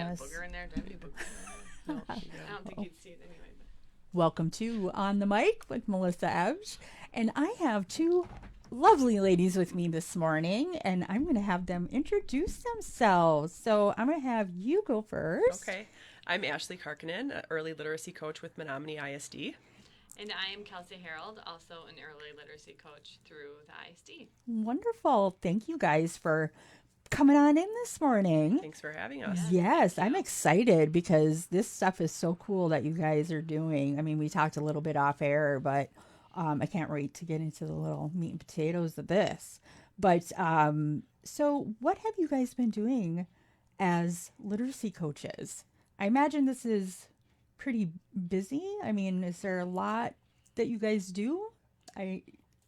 Yes. Booger in there. Do I have any booger in there? No, I don't think you'd see it anyway. But. Welcome to On the Mic with Melissa Ebsch. And I have two lovely ladies with me this morning, and I'm going to have them introduce themselves. So I'm going to have you go first. Okay. I'm Ashley Karkinen, an early literacy coach with Menominee ISD. And I am Kelsey Harold, also an early literacy coach through the ISD. Wonderful. Thank you guys for coming on in this morning. Thanks for having us. Yes, I'm excited because this stuff is so cool that you guys are doing. I mean, we talked a little bit off air, but I can't wait to get into the little meat and potatoes of this. But so what have you guys been doing as literacy coaches? I imagine this is pretty busy. I mean, is there a lot that you guys do?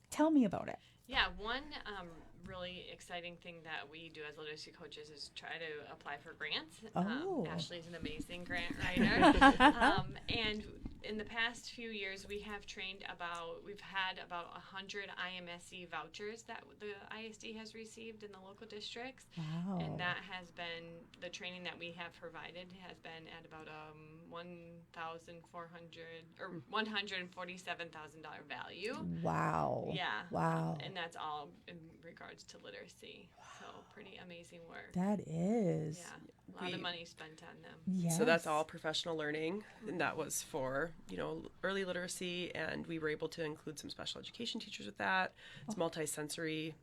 Tell me about it. Yeah, one really exciting thing that we do as literacy coaches is try to apply for grants. Ashley's an amazing grant writer. And in the past few years, we've had about 100 IMSE vouchers that the ISD has received in the local districts. Wow. And that has been, the training that we have provided has been at about $147,000 value. Wow. Yeah. Wow. And that's all in regards to literacy. Wow. So pretty amazing work. That is. Yeah. A lot of money spent on them. Yes. So that's all professional learning, and that was for, early literacy, and we were able to include some special education teachers with that. It's multi-sensory,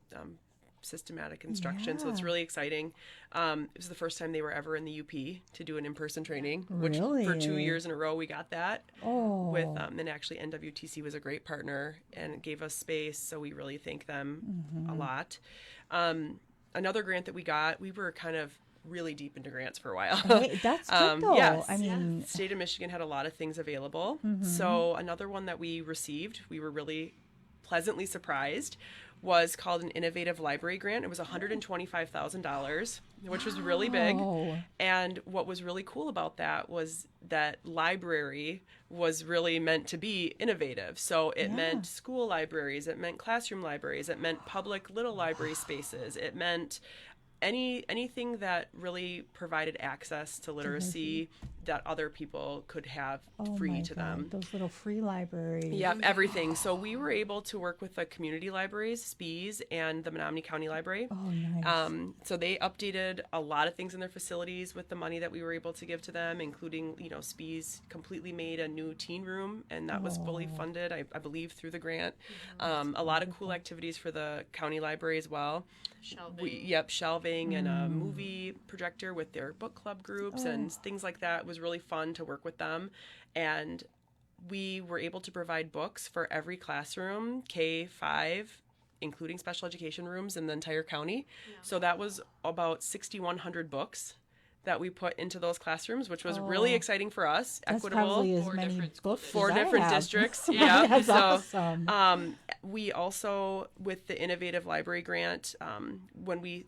systematic instruction, so it's really exciting. It was the first time they were ever in the UP to do an in-person training, which for 2 years in a row we got that. With and actually NWTC was a great partner and gave us space, so we really thank them a lot. Another grant that we got, we were kind of really deep into grants for a while. Hey, that's good though. Yes. I mean, the state of Michigan had a lot of things available. So another one that we received, we were really pleasantly surprised, was called an Innovative Library Grant. It was $125,000, which was really big. And what was really cool about that was that library was really meant to be innovative. So it meant school libraries, it meant classroom libraries, it meant public little library spaces, it meant anything that really provided access to literacy that other people could have free to them. Those little free libraries. Yep, everything. So we were able to work with the community libraries, SPEES, and the Menominee County Library. Oh, nice. So they updated a lot of things in their facilities with the money that we were able to give to them, including, SPEES completely made a new teen room, and that was fully funded, I believe, through the grant. A lot of cool activities for the county library as well. Shelving and a movie projector with their book club groups and things like that. It was really fun to work with them. And we were able to provide books for every classroom, K-5, including special education rooms in the entire county. Yeah. So that was about 6,100 books that we put into those classrooms, which was really exciting for us. That's equitable. Probably as many books Four as different I have. districts. Yeah. That's so, awesome. We also, with the Innovative Library Grant, when we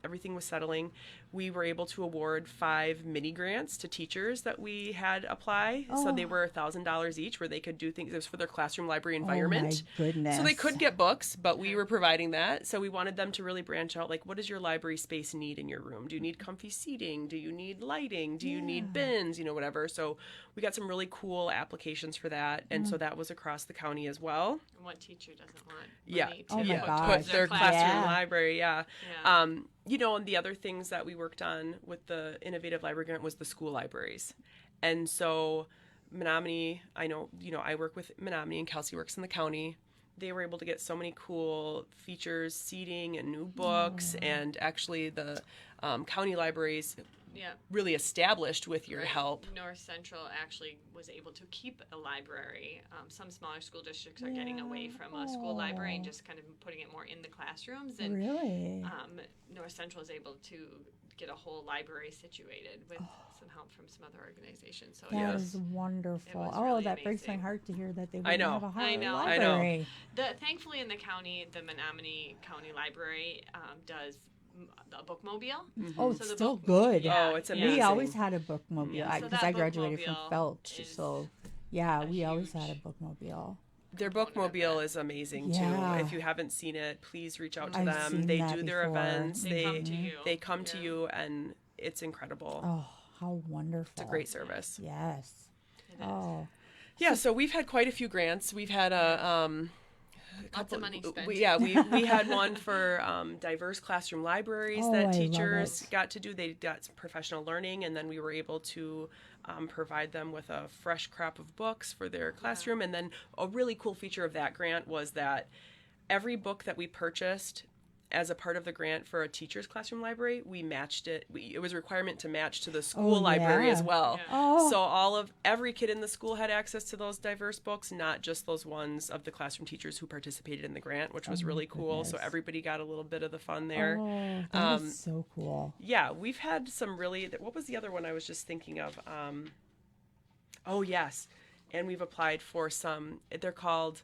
everything was settling, we were able to award 5 mini grants to teachers that we had apply. So they were $1,000 each, where they could do things. It was for their classroom library environment. Oh my goodness. So they could get books, but we were providing that. So we wanted them to really branch out. Like, what does your library space need in your room? Do you need comfy seating? Do you need lighting? Do you need bins? Whatever. So we got some really cool applications for that. And so that was across the county as well. And what teacher doesn't want money to put their classroom library, and the other things that we worked on with the Innovative Library Grant was the school libraries. And so Menominee, I work with Menominee and Kelsey works in the county. They were able to get so many cool features, seating and new books, and actually the county libraries really established with your help. North Central actually was able to keep a library. Some smaller school districts are getting away from a school library and just kind of putting it more in the classrooms. And North Central is able to get a whole library situated with some help from some other organizations. So that is wonderful. Really that amazing. breaks my heart to hear that they wouldn't have a library. I know. Thankfully in the county, the Menominee County Library does the bookmobile. Oh, it's still good. Oh, it's amazing. We always had a bookmobile because I graduated from bookmobile Felch. So, we always had a bookmobile. Their bookmobile is amazing too. If you haven't seen it, please reach out to them. They do their events. They come to you. They come to you, and it's incredible. Oh, how wonderful. It's a great service. Yes. It is. Oh, Yeah, so we've had quite a few grants. We've had Lots of money spent. we had one for diverse classroom libraries Oh, I that love teachers it. got to do. They got some professional learning, and then we were able to provide them with a fresh crop of books for their classroom. And then a really cool feature of that grant was that every book that we purchased as a part of the grant for a teacher's classroom library, we matched it. It was a requirement to match to the school Oh, library yeah. as well. Yeah. Oh. So every kid in the school had access to those diverse books, not just those ones of the classroom teachers who participated in the grant, which was really cool. So goodness. everybody got a little bit of the fun there. Oh, that is so cool. Yeah, we've had some really. What was the other one I was just thinking of? Oh yes, and we've applied for some. They're called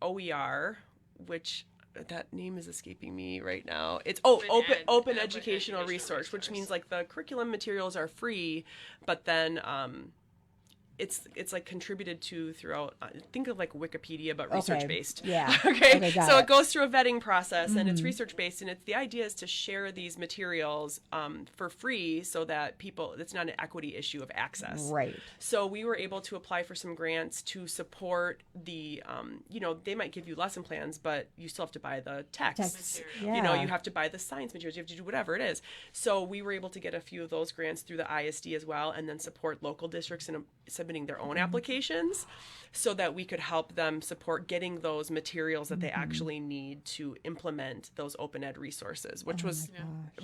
OER, which that name is escaping me right now. It's open educational resource, which means like the curriculum materials are free, but then it's like contributed to throughout. Think of like Wikipedia, but research based. Yeah. Okay. got So it. it goes through a vetting process, and it's research based, and the idea is to share these materials for free, so that it's not an equity issue of access. Right. So we were able to apply for some grants to support the, they might give you lesson plans, but you still have to buy the texts. Material. Yeah. You have to buy the science materials. You have to do whatever it is. So we were able to get a few of those grants through the ISD as well, and then support local districts in submitting their own applications, so that we could help them support getting those materials that they actually need to implement those open ed resources, which was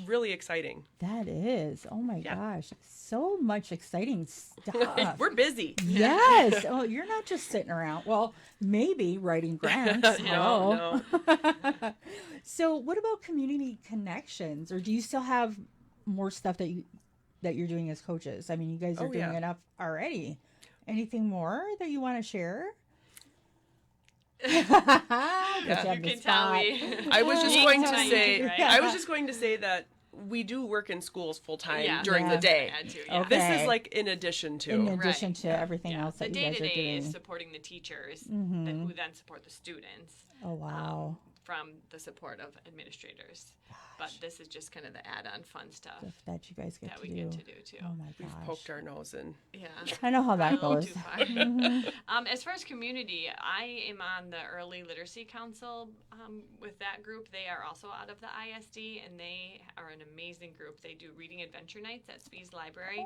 really exciting. That is. Oh my Yeah. gosh. So much exciting stuff. We're busy. Yes. Oh, you're not just sitting around. Well, maybe writing grants. No. So, what about community connections, or do you still have more stuff that you're doing as coaches? I mean, you guys are doing enough already. Anything more that you want to share? You can tell me. I was just going to say. Right? I was just going to say that we do work in schools full time during the day. Okay. This is like in addition to. In addition to everything else The that you guys are day-to-day is doing. supporting the teachers, who then support the students. Oh wow. From the support of administrators. But this is just kind of the add-on fun stuff That you guys get that to we do. get to do too. Oh my We've gosh. poked our nose in. Yeah. I know how A that little goes. too far. As far as community, I am on the Early Literacy Council with that group. They are also out of the ISD, and they are an amazing group. They do reading adventure nights at Spee's Library.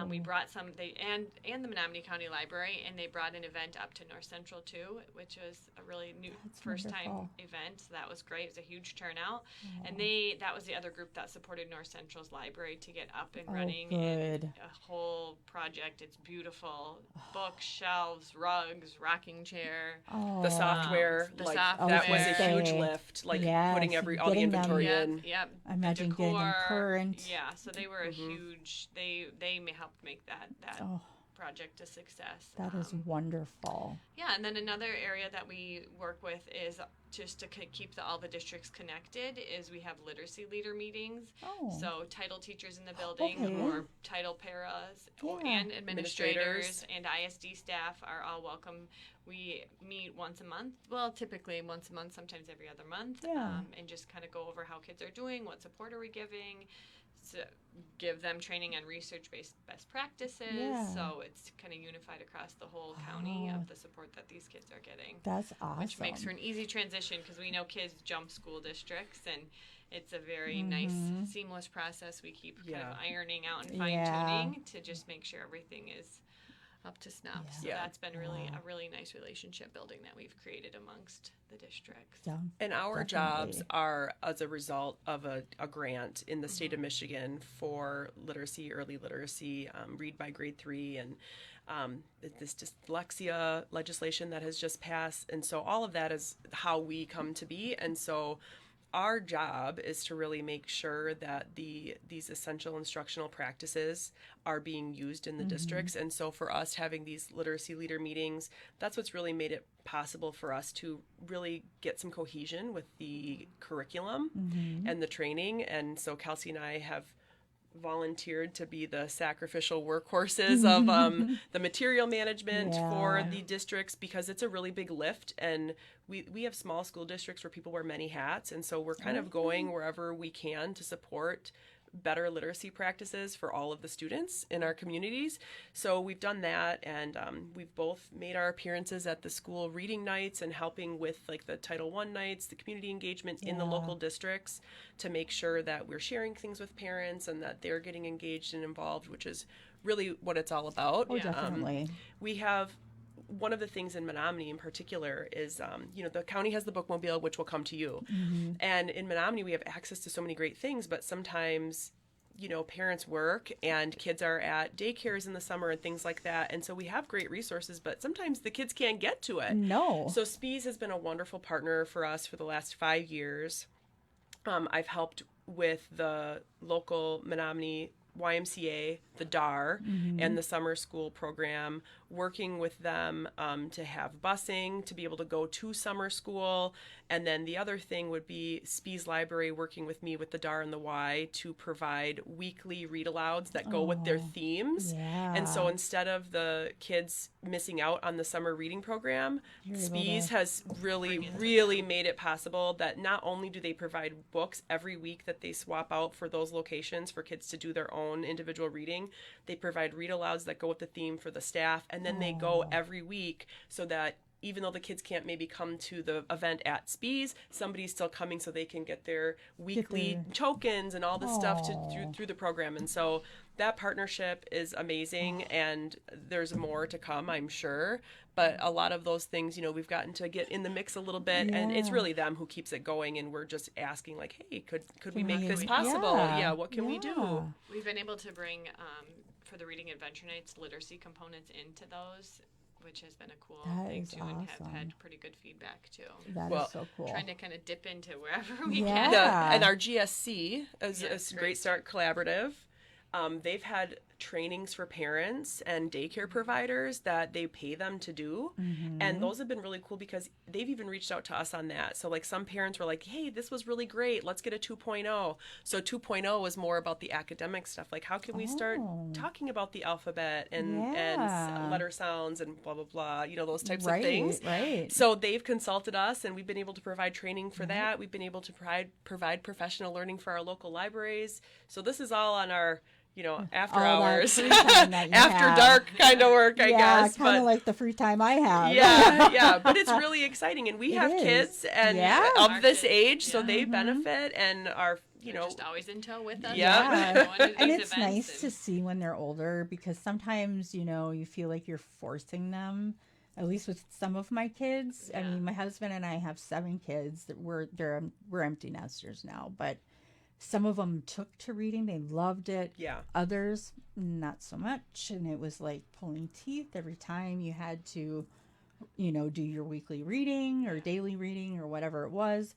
We brought some, and the Menominee County Library, and they brought an event up to North Central too, which was a really new first-time event. So that was great. It was a huge turnout, and that was the other group that supported North Central's library to get up and running. Good. And a whole project. It's beautiful. Books, shelves, rugs, rocking chair. Oh. The software, the like software. that was a huge Okay. lift. Like Yes, putting all the getting them- inventory Yep, in. yep. Imagine getting them Decor. current. Yeah, so they were a huge. They helped make that Oh, project a success. that is wonderful. Yeah, and then another area that we work with is just to keep all the districts connected. Is we have literacy leader meetings. Oh. So title teachers in the building, Okay. or title paras, and administrators and ISD staff are all welcome. We meet once a month. Well, typically once a month, sometimes every other month. Yeah. And just kind of go over how kids are doing, what support are we giving. So give them training on research-based best practices. Yeah. So it's kind of unified across the whole county of the support that these kids are getting. That's awesome. Which makes for an easy transition, because we know kids jump school districts, and it's a very nice, seamless process. We keep kind of ironing out and fine-tuning to just make sure everything is up to snuff. Yeah. So Yeah. that's been really a really nice relationship building that we've created amongst the districts. Yeah, And our definitely. jobs are as a result of a grant in the state of Michigan for literacy, early literacy, read by grade 3, and this dyslexia legislation that has just passed. And so all of that is how we come to be. And so our job is to really make sure that these essential instructional practices are being used in the districts. And so for us having these literacy leader meetings, that's what's really made it possible for us to really get some cohesion with the curriculum and the training. And so Kelsey and I have volunteered to be the sacrificial workhorses of the material management for the districts, because it's a really big lift, and we have small school districts where people wear many hats, and so we're kind of going wherever we can to support better literacy practices for all of the students in our communities. So we've done that, and we've both made our appearances at the school reading nights and helping with like the Title I nights, the community engagement in the local districts to make sure that we're sharing things with parents and that they're getting engaged and involved, which is really what it's all about. Oh, definitely. We have one of the things in Menominee in particular is, the county has the bookmobile, which will come to you. Mm-hmm. And in Menominee, we have access to so many great things, but sometimes, parents work and kids are at daycares in the summer and things like that. And so we have great resources, but sometimes the kids can't get to it. No. So SPEES has been a wonderful partner for us for the last 5 years. I've helped with the local Menominee YMCA, the DAR, and the summer school program, working with them to have busing, to be able to go to summer school. And then the other thing would be SPEES Library working with me with the DAR and the Y to provide weekly read-alouds that go with their themes. Yeah. And so instead of the kids missing out on the summer reading program, SPEES has really made it possible that not only do they provide books every week that they swap out for those locations for kids to do their own individual reading, they provide read-alouds that go with the theme for the staff, and then they go every week so that even though the kids can't maybe come to the event at SPEES, somebody's still coming so they can get their weekly tokens and all this stuff through the program. And so that partnership is amazing, and there's more to come, I'm sure. But a lot of those things, we've gotten to get in the mix a little bit, and it's really them who keeps it going, and we're just asking, like, hey, could we make this possible? Yeah, what can we do? We've been able to bring, for the Reading Adventure Nights, literacy components into those, which has been a cool thing too, and have had pretty good feedback too. That is so cool. Trying to kind of dip into wherever we can. And our GSC is a Great Start Collaborative. They've had trainings for parents and daycare providers that they pay them to do. And those have been really cool because they've even reached out to us on that. So like some parents were like, hey, this was really great. Let's get a 2.0. So 2.0 was more about the academic stuff. Like how can we start talking about the alphabet and letter sounds and blah, blah, blah, those types of things. Right. So they've consulted us, and we've been able to provide training for that. We've been able to provide professional learning for our local libraries. So this is all on our after all hours, after dark kind of work, I guess. Yeah, kind of like the free time I have. Yeah. But it's really exciting. And we have kids and of this age, so they benefit and are, They're just always in tow with us. And it's nice to see when they're older, because sometimes, you feel like you're forcing them. At least with some of my kids. I mean, my husband and I have 7 kids. We're empty nesters now, but some of them took to reading. They loved it. Yeah. Others, not so much. And it was like pulling teeth every time you had to, do your weekly reading or daily reading or whatever it was.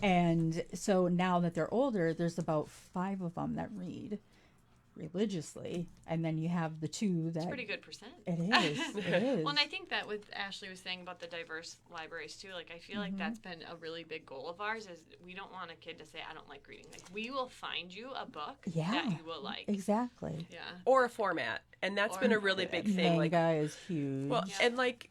And so now that they're older, there's about 5 of them that read religiously, and then you have the 2 that... It's a pretty good percent. It is. It is. Well, and I think that what Ashley was saying about the diverse libraries too, like I feel like that's been a really big goal of ours, is we don't want a kid to say, I don't like reading. Like we will find you a book that you will like. Exactly. Yeah. Or a format. And that's been a really big thing. Manga is huge. Well, and like...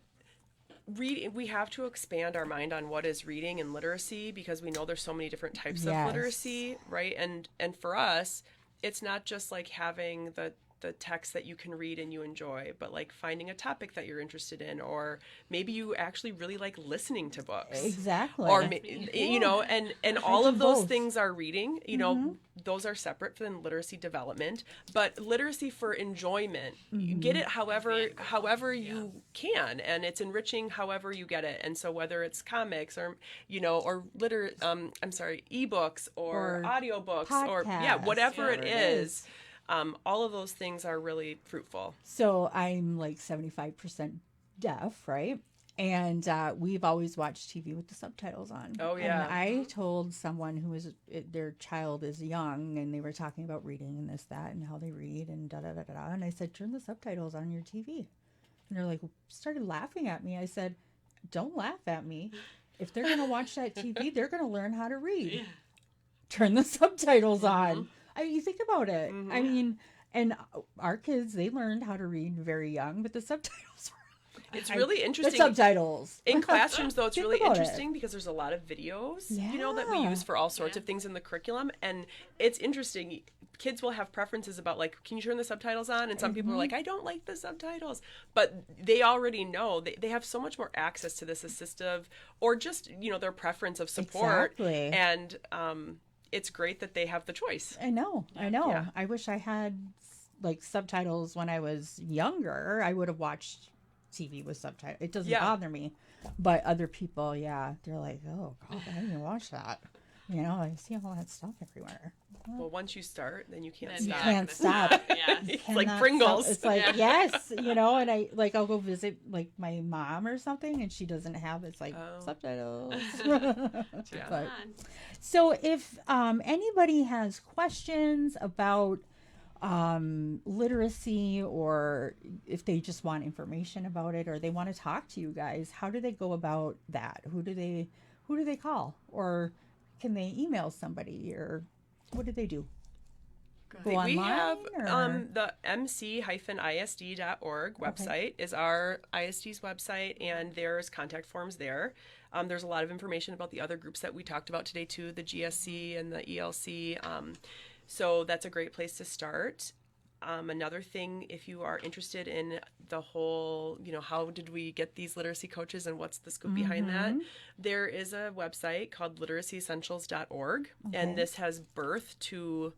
we have to expand our mind on what is reading and literacy, because we know there's so many different types of literacy, right? And for us, it's not just like having the text that you can read and you enjoy, but like finding a topic that you're interested in, or maybe you actually really like listening to books. Exactly. Or and all of those things are reading, those are separate from literacy development, but literacy for enjoyment, you get it however you can, and it's enriching however you get it. And so whether it's comics or or ebooks or audiobooks podcasts, or whatever it is. All of those things are really fruitful. So I'm like 75% deaf, right? And we've always watched TV with the subtitles on. Oh, yeah. And I told someone their child is young, and they were talking about reading and this, that, and how they read and da-da-da-da-da. And I said, turn the subtitles on your TV. And they're like, started laughing at me. I said, don't laugh at me. If they're going to watch that TV, they're going to learn how to read. Yeah. Turn the subtitles on. You think about it. I mean, and our kids, they learned how to read very young, but the subtitles were It's really The interesting. subtitles. In classrooms, though, it's Think really about it. interesting because there's a lot of videos, that we Yeah. use for all sorts of things in the curriculum. And it's interesting. Kids will have preferences about, like, can you turn the subtitles on? And some people are like, I don't like the subtitles. But they already know. They have so much more access to this assistive or just, their preference of support. Exactly. And it's great that they have the choice. I know. Yeah. I wish I had like subtitles when I was younger. I would have watched TV with subtitles. It doesn't bother me. But other people, they're like, oh, God, I didn't watch that. I see all that stuff everywhere. Well, once you start, then you can't Then stop. You can't stop. Yeah. It's like Cannot Pringles. stop. It's like, yes, and I'll go visit like my mom or something and she doesn't have it's like subtitles. But, so if anybody has questions about literacy, or if they just want information about it, or they want to talk to you guys, how do they go about that? Who do they call, or can they email somebody, or what do they do? Go We online, have or? the mc-isd.org website is our ISD's website, and there's contact forms there. There's a lot of information about the other groups that we talked about today too, the GSC and the ELC. So that's a great place to start. Another thing, if you are interested in the whole, how did we get these literacy coaches and what's the scoop behind that, there is a website called literacyessentials.org, and this has birthed to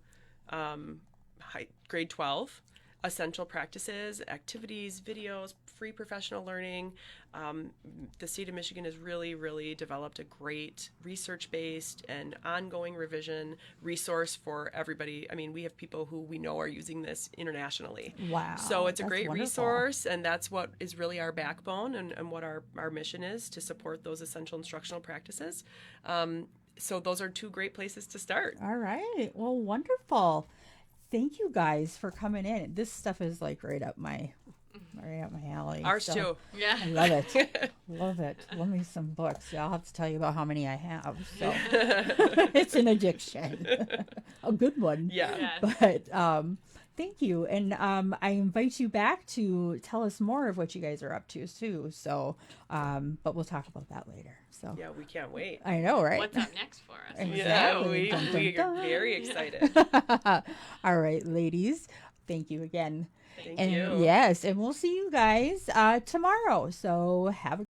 grade 12 essential practices, activities, videos, free professional learning. The state of Michigan has really, really developed a great research-based and ongoing revision resource for everybody. I mean, we have people who we know are using this internationally. Wow. So it's a that's great wonderful. resource, and that's what is really our backbone and what our mission is, to support those essential instructional practices. So those are two great places to start. All right. Well, wonderful. Thank you guys for coming in. This stuff is like right up my alley. Ours so too. Yeah. I love it. Love it. Love me some books. Yeah, I'll have to tell you about how many I have. So it's an addiction. A good one. Yeah. Yes. But thank you. And I invite you back to tell us more of what you guys are up to too. So but we'll talk about that later. So Yeah, we can't wait. I know, right? What's up next for us? Exactly. Yeah, Dun, dun, we dun. are very excited. All right, ladies. Thank you again. Thank And you. yes, and we'll see you guys tomorrow. So have a